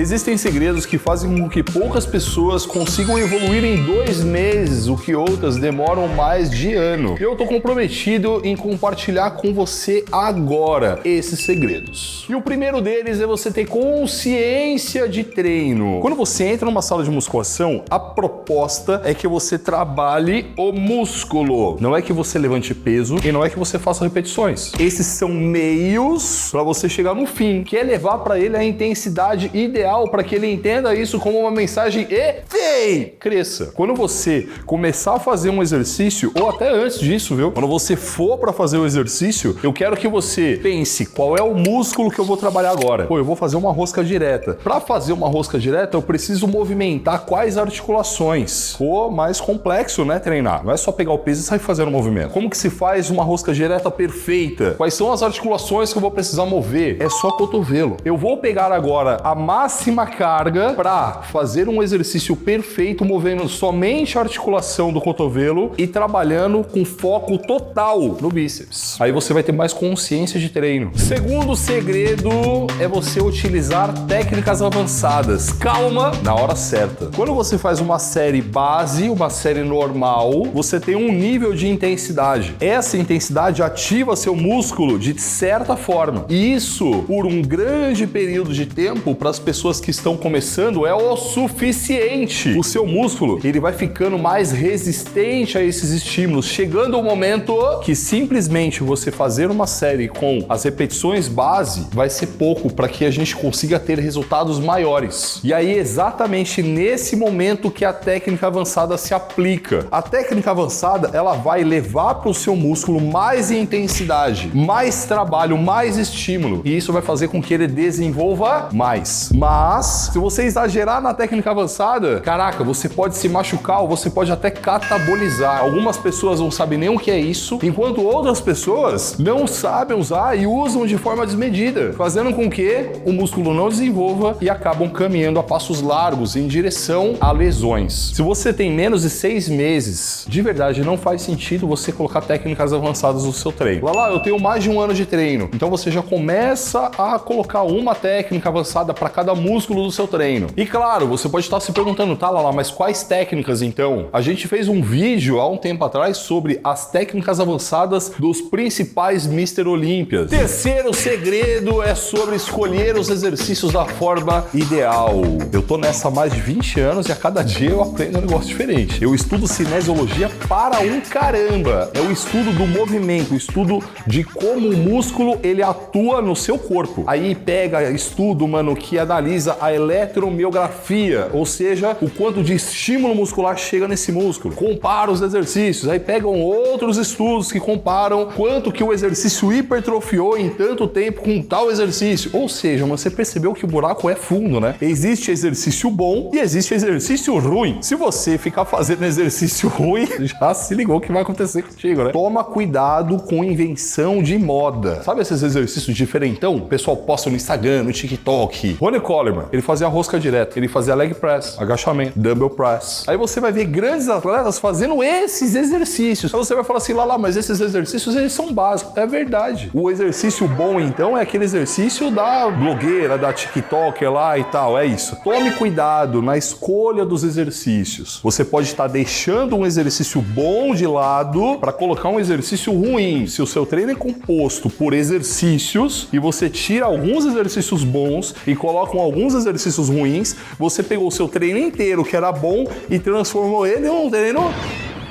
Existem segredos que fazem com que poucas pessoas consigam evoluir em 2 meses, o que outras demoram mais de ano. Eu tô comprometido em compartilhar com você agora esses segredos. E o primeiro deles é você ter consciência de treino. Quando você entra numa sala de musculação, a proposta é que você trabalhe o músculo. Não é que você levante peso e não é que você faça repetições. Esses são meios para você chegar no fim, que é levar para ele a intensidade ideal para que ele entenda isso como uma mensagem e cresça. Quando você começar a fazer um exercício, ou até antes disso, viu? Quando você for para fazer o exercício, eu quero que você pense qual é o músculo que eu vou trabalhar agora. Pô, eu vou fazer uma rosca direta. Para fazer uma rosca direta, eu preciso movimentar quais articulações. Pô, mais complexo, né, treinar? Não é só pegar o peso e sair fazendo o movimento. Como que se faz uma rosca direta perfeita? Quais são as articulações que eu vou precisar mover? É só cotovelo. Eu vou pegar agora a máxima carga para fazer um exercício perfeito, movendo somente a articulação do cotovelo e trabalhando com foco total no bíceps. Aí você vai ter mais consciência de treino. Segundo segredo é você utilizar técnicas avançadas. Calma na hora certa. Quando você faz uma série base, uma série normal, você tem um nível de intensidade. Essa intensidade ativa seu músculo de certa forma. E isso, por um grande período de tempo, para as pessoas que estão começando, é o suficiente. O seu músculo, ele vai ficando mais resistente a esses estímulos, chegando ao momento que simplesmente você fazer uma série com as repetições base vai ser pouco para que a gente consiga ter resultados maiores. E aí, exatamente nesse momento que a técnica avançada se aplica. A técnica avançada, ela vai levar para o seu músculo mais intensidade, mais trabalho, mais estímulo. E isso vai fazer com que ele desenvolva mais. Mas, se você exagerar na técnica avançada, caraca, você pode se machucar ou você pode até catabolizar. Algumas pessoas não sabem nem o que é isso, enquanto outras pessoas não sabem usar e usam de forma desmedida, fazendo com que o músculo não desenvolva e acabam caminhando a passos largos em direção a lesões. Se você tem menos de 6 meses, de verdade não faz sentido você colocar técnicas avançadas no seu treino. Lá, eu tenho mais de 1 ano de treino, então você já começa a colocar uma técnica avançada para cada músculo do seu treino. E claro, você pode estar se perguntando, tá, Lala, mas quais técnicas então? A gente fez um vídeo há um tempo atrás sobre as técnicas avançadas dos principais Mr. Olímpias. Terceiro segredo é sobre escolher os exercícios da forma ideal. Eu tô nessa há mais de 20 anos e a cada dia eu aprendo um negócio diferente. Eu estudo cinesiologia para um caramba. É o estudo do movimento, o estudo de como o músculo ele atua no seu corpo. Aí pega estudo, mano, que analisa a eletromiografia, ou seja, o quanto de estímulo muscular chega nesse músculo. Compara os exercícios, aí pegam outros estudos que comparam quanto que o exercício hipertrofiou em tanto tempo com tal exercício. Ou seja, você percebeu que o buraco é fundo, né? Existe exercício bom e existe exercício ruim. Se você ficar fazendo exercício ruim, já se ligou o que vai acontecer contigo, né? Toma cuidado com invenção de moda. Sabe esses exercícios diferentão? O pessoal posta no Instagram, no TikTok. Ronnie Coleman, ele fazia rosca direta, ele fazia leg press, agachamento, dumbbell press. Aí você vai ver grandes atletas fazendo esses exercícios. Aí você vai falar assim, lá, mas esses exercícios, eles são básicos. É verdade. O exercício bom, então, é aquele exercício da blogueira, da TikToker lá e tal. É isso. Tome cuidado na escolha dos exercícios. Você pode estar deixando um exercício bom de lado para colocar um exercício ruim. Se o seu treino é composto por exercícios e você tira alguns exercícios bons e coloca alguns exercícios ruins, você pegou o seu treino inteiro, que era bom, e transformou ele em um treino...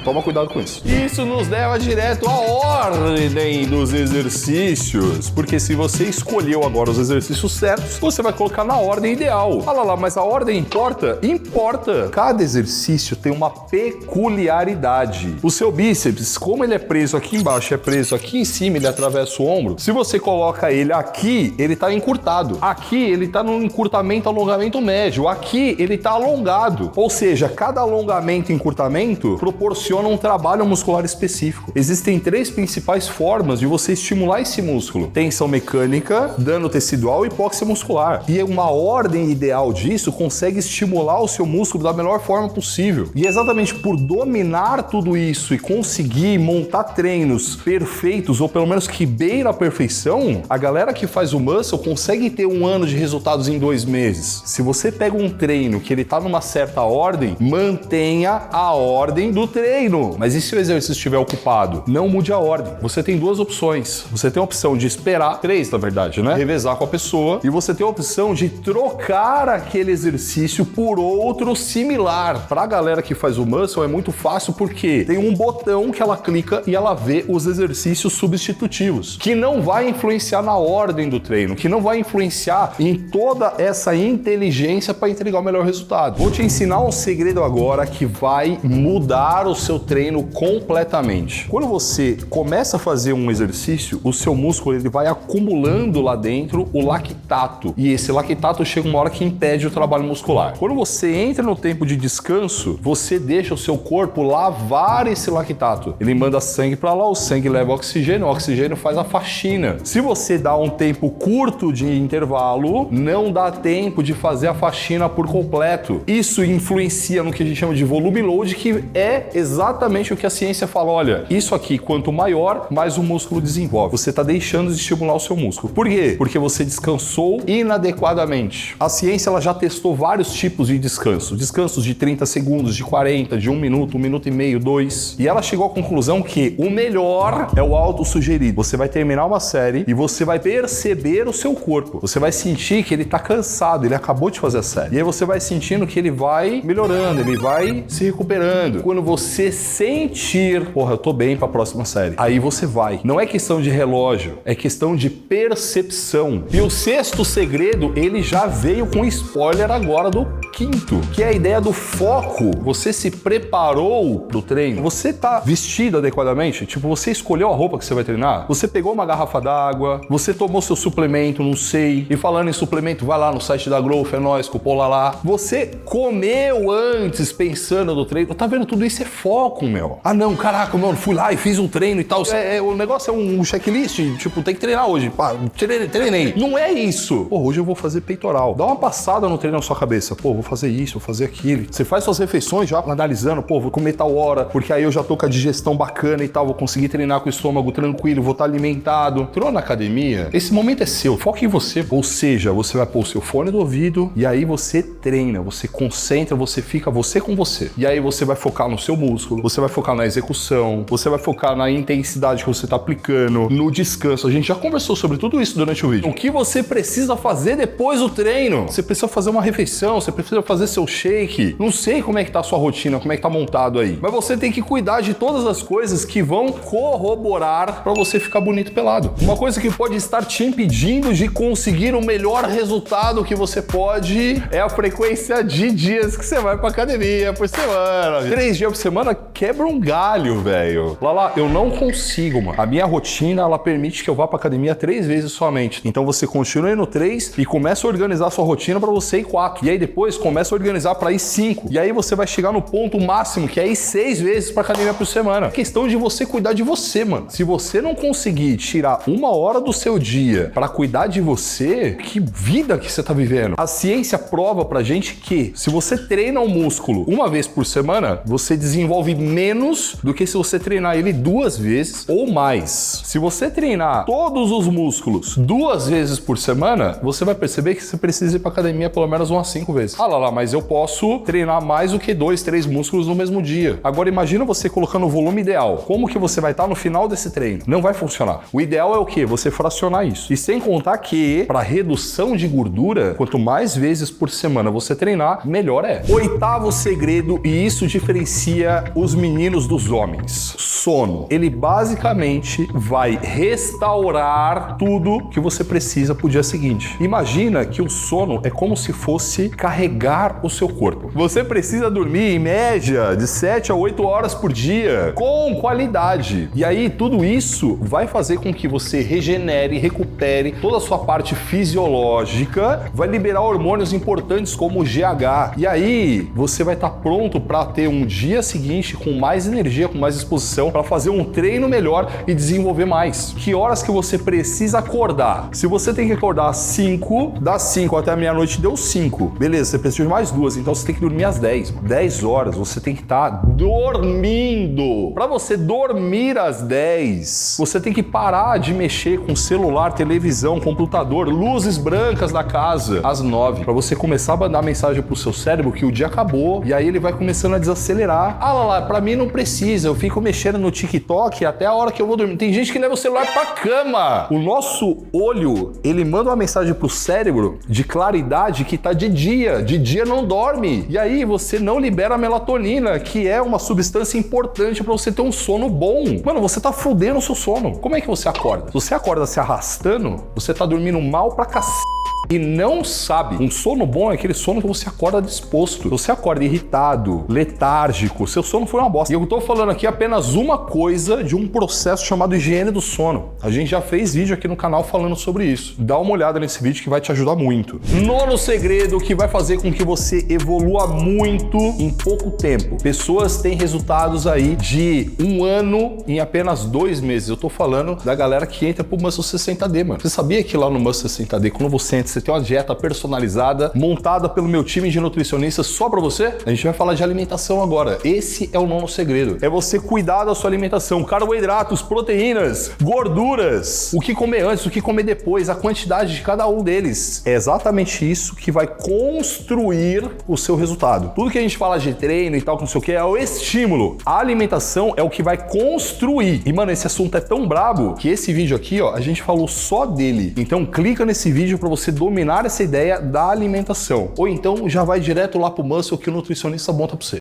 Toma cuidado com isso. Isso nos leva direto à ordem dos exercícios, porque se você escolheu agora os exercícios certos, você vai colocar na ordem ideal. Ah lá, mas a ordem importa? Importa! Cada exercício tem uma peculiaridade. O seu bíceps, como ele é preso aqui embaixo, é preso aqui em cima, ele atravessa o ombro, se você coloca ele aqui, ele tá encurtado. Aqui, ele tá no encurtamento, alongamento médio. Aqui, ele tá alongado. Ou seja, cada alongamento e encurtamento proporciona funciona um trabalho muscular específico. Existem 3 principais formas de você estimular esse músculo: tensão mecânica, dano tecidual e hipóxia muscular. E uma ordem ideal disso consegue estimular o seu músculo da melhor forma possível. E exatamente por dominar tudo isso e conseguir montar treinos perfeitos, ou pelo menos que beira a perfeição, a galera que faz o muscle consegue ter 1 ano de resultados em 2 meses. Se você pega um treino que ele tá numa certa ordem, mantenha a ordem do treino. Mas e se o exercício estiver ocupado? Não mude a ordem. Você tem 2 opções. Você tem a opção de esperar, 3 na verdade, né? Revezar com a pessoa. E você tem a opção de trocar aquele exercício por outro similar. Pra galera que faz o muscle é muito fácil porque tem um botão que ela clica e ela vê os exercícios substitutivos, que não vai influenciar na ordem do treino, que não vai influenciar em toda essa inteligência para entregar o melhor resultado. Vou te ensinar um segredo agora que vai mudar o seu treino completamente. Quando você começa a fazer um exercício, o seu músculo ele vai acumulando lá dentro o lactato, e esse lactato chega uma hora que impede o trabalho muscular. Quando você entra no tempo de descanso, você deixa o seu corpo lavar esse lactato. Ele manda sangue para lá, o sangue leva oxigênio, o oxigênio faz a faxina. Se você dá um tempo curto de intervalo, não dá tempo de fazer a faxina por completo. Isso influencia no que a gente chama de volume load, que é exatamente o que a ciência fala. Olha, isso aqui, quanto maior, mais o músculo desenvolve. Você está deixando de estimular o seu músculo. Por quê? Porque você descansou inadequadamente. A ciência ela já testou vários tipos de descanso. Descansos de 30 segundos, de 40, de 1 minuto, 1 minuto e meio, 2. E ela chegou à conclusão que o melhor é o autossugerido. Você vai terminar uma série e você vai perceber o seu corpo. Você vai sentir que ele tá cansado, ele acabou de fazer a série. E aí você vai sentindo que ele vai melhorando, ele vai se recuperando. Quando você sentir, porra, eu tô bem pra próxima série, aí você vai. Não é questão de relógio, é questão de percepção. E o 6º segredo, ele já veio com spoiler agora do 5º, que é a ideia do foco. Você se preparou pro treino? Você tá vestido adequadamente? Tipo, você escolheu a roupa que você vai treinar? Você pegou uma garrafa d'água? Você tomou seu suplemento, não sei. E falando em suplemento, vai lá no site da Growth, é nóis, cupola lá. Você comeu antes pensando no treino? Tá vendo? Tudo isso é foco, meu. Ah não, caraca, mano, fui lá e fiz um treino e tal. O negócio é um checklist, tipo, tem que treinar hoje. Pá, treinei. Não é isso. Pô, hoje eu vou fazer peitoral. Dá uma passada no treino na sua cabeça. Pô, vou fazer isso, vou fazer aquilo. Você faz suas refeições já analisando, pô, vou comer tal hora, porque aí eu já tô com a digestão bacana e tal, vou conseguir treinar com o estômago tranquilo, vou estar alimentado. Entrou na academia, esse momento é seu, foca em você. Ou seja, você vai pôr o seu fone do ouvido e aí você treina, você concentra, você fica você com você. E aí você vai focar no seu músculo, você vai focar na execução, você vai focar na intensidade que você tá aplicando, no descanso. A gente já conversou sobre tudo isso durante o vídeo. O que você precisa fazer depois do treino? Você precisa fazer uma refeição, você precisa fazer seu shake. Não sei como é que tá a sua rotina, como é que tá montado aí. Mas você tem que cuidar de todas as coisas que vão corroborar pra você ficar bonito pelado. Uma coisa que pode estar te impedindo de conseguir o melhor resultado que você pode é a frequência de dias que você vai pra academia por semana. 3 dias por semana quebra um galho, velho. Lá, eu não consigo, mano. A minha rotina, ela permite que eu vá pra academia 3 vezes somente. Então você continua indo 3 e começa a organizar a sua rotina pra você ir 4. E aí depois começa a organizar pra ir 5. E aí você vai chegar no ponto máximo, que é ir 6 vezes pra academia por semana. É questão de você cuidar de você, mano. Se você não conseguir tirar 1 hora do seu dia pra cuidar de você, que vida que você tá vivendo? A ciência prova pra gente que se você treina um músculo 1 vez por semana, você desenvolve menos do que se você treinar ele 2 vezes ou mais. Se você treinar todos os músculos 2 vezes por semana, você vai perceber que você precisa ir pra academia pelo menos umas 5 vezes. Ah lá, mas eu posso treinar mais do que 2, 3 músculos no mesmo dia. Agora imagina você colocando o volume ideal. Como que você vai estar no final desse treino? Não vai funcionar. O ideal é o quê? Você fracionar isso. E sem contar que, para redução de gordura, quanto mais vezes por semana você treinar, melhor é. 8º segredo, e isso diferencia os meninos dos homens. Sono. Ele basicamente vai restaurar tudo que você precisa pro dia seguinte. Imagina que o sono é como se fosse carregar o seu corpo. Você precisa dormir em média de 7 a 8 horas por dia, com qualidade. E aí tudo isso vai fazer com que você regenere, recupere toda a sua parte fisiológica, vai liberar hormônios importantes como o GH. E aí você vai estar pronto para ter um dia seguinte com com mais energia, com mais disposição para fazer um treino melhor e desenvolver mais. Que horas que você precisa acordar? Se você tem que acordar às 5, das 5 até a meia-noite deu 5. Beleza, você precisa de mais 2, então você tem que dormir às 10. 10 horas você tem que estar dormindo. Para você dormir às 10, você tem que parar de mexer com celular, televisão, computador, luzes brancas da casa às 9, para você começar a mandar mensagem pro seu cérebro que o dia acabou e aí ele vai começando a desacelerar. Ah lá, pra mim não precisa, eu fico mexendo no TikTok até a hora que eu vou dormir. Tem gente que leva o celular pra cama. O nosso olho, ele manda uma mensagem pro cérebro de claridade que tá de dia não dorme. E aí você não libera a melatonina, que é uma substância importante pra você ter um sono bom. Mano, você tá fudendo o seu sono. Como é que você acorda? Se você acorda se arrastando, você tá dormindo mal pra cacete. E não sabe. Um sono bom é aquele sono que você acorda disposto. Se você acorda irritado, letárgico, seu sono foi uma bosta. E eu tô falando aqui apenas uma coisa de um processo chamado higiene do sono. A gente já fez vídeo aqui no canal falando sobre isso. Dá uma olhada nesse vídeo que vai te ajudar muito. Nono segredo que vai fazer com que você evolua muito em pouco tempo. Pessoas têm resultados aí de 1 ano em apenas 2 meses. Eu tô falando da galera que entra pro Muscle 60D, mano. Você sabia que lá no Muscle 60D, quando você entra, você tem uma dieta personalizada, montada pelo meu time de nutricionistas só pra você? A gente vai falar de alimentação agora. Esse é o nono segredo. É você cuidar da sua alimentação. Carboidratos, proteínas, gorduras, o que comer antes, o que comer depois, a quantidade de cada um deles. É exatamente isso que vai construir o seu resultado. Tudo que a gente fala de treino e tal, não sei o que, é o estímulo. A alimentação é o que vai construir. E, mano, esse assunto é tão brabo que esse vídeo aqui, ó, a gente falou só dele. Então, clica nesse vídeo pra você dominar essa ideia da alimentação. Ou então já vai direto lá pro Muscle que o nutricionista monta pra você.